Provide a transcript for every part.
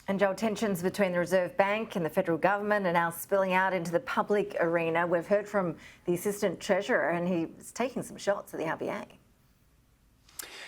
And Joel, tensions between the Reserve Bank and the federal government are now spilling out into the public arena. We've heard from the Assistant Treasurer and he's taking some shots at the RBA.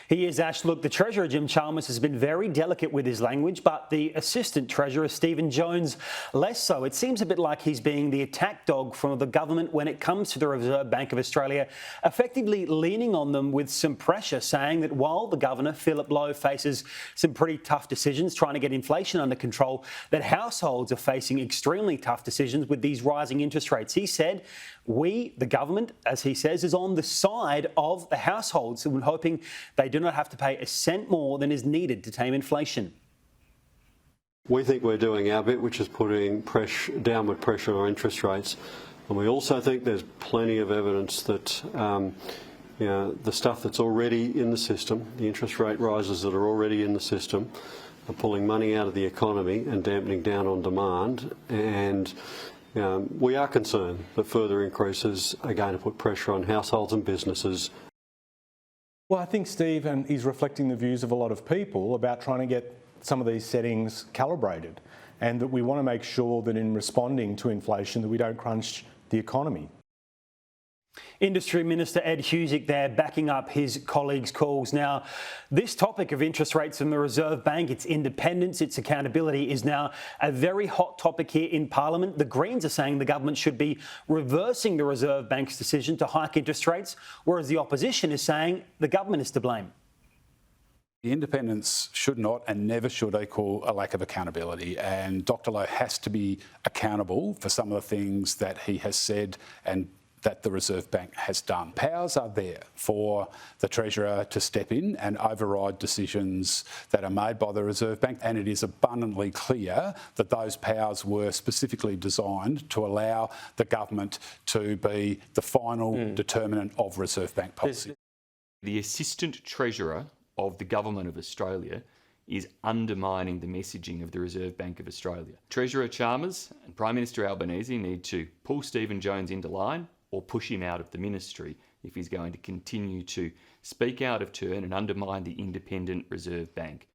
He is, Ash. Look, the Treasurer, Jim Chalmers, has been very delicate with his language, but the Assistant Treasurer, Stephen Jones, less so. It seems a bit like he's being the attack dog from the government when it comes to the Reserve Bank of Australia, effectively leaning on them with some pressure, saying that while the Governor, Philip Lowe, faces some pretty tough decisions trying to get inflation under control, that households are facing extremely tough decisions with these rising interest rates. He said, we, the government, as he says, is on the side of the households, hoping they do not have to pay a cent more than is needed to tame inflation. We think we're doing our bit, which is putting downward pressure on interest rates. And we also think there's plenty of evidence that the stuff that's already in the system, the interest rate rises that are already in the system, are pulling money out of the economy and dampening down on demand. And we are concerned that further increases are going to put pressure on households and businesses. Well, I think Steve is reflecting the views of a lot of people about trying to get some of these settings calibrated, and that we want to make sure that in responding to inflation that we don't crunch the economy. Industry Minister Ed Husic there backing up his colleagues' calls. Now, this topic of interest rates from the Reserve Bank, its independence, its accountability is now a very hot topic here in Parliament. The Greens are saying the government should be reversing the Reserve Bank's decision to hike interest rates, whereas the opposition is saying the government is to blame. The independence should not and never should equal a lack of accountability, and Dr Lowe has to be accountable for some of the things that he has said and that the Reserve Bank has done. Powers are there for the Treasurer to step in and override decisions that are made by the Reserve Bank, and it is abundantly clear that those powers were specifically designed to allow the government to be the final determinant of Reserve Bank policy. The Assistant Treasurer of the Government of Australia is undermining the messaging of the Reserve Bank of Australia. Treasurer Chalmers and Prime Minister Albanese need to pull Stephen Jones into line or push him out of the ministry if he's going to continue to speak out of turn and undermine the independent Reserve Bank.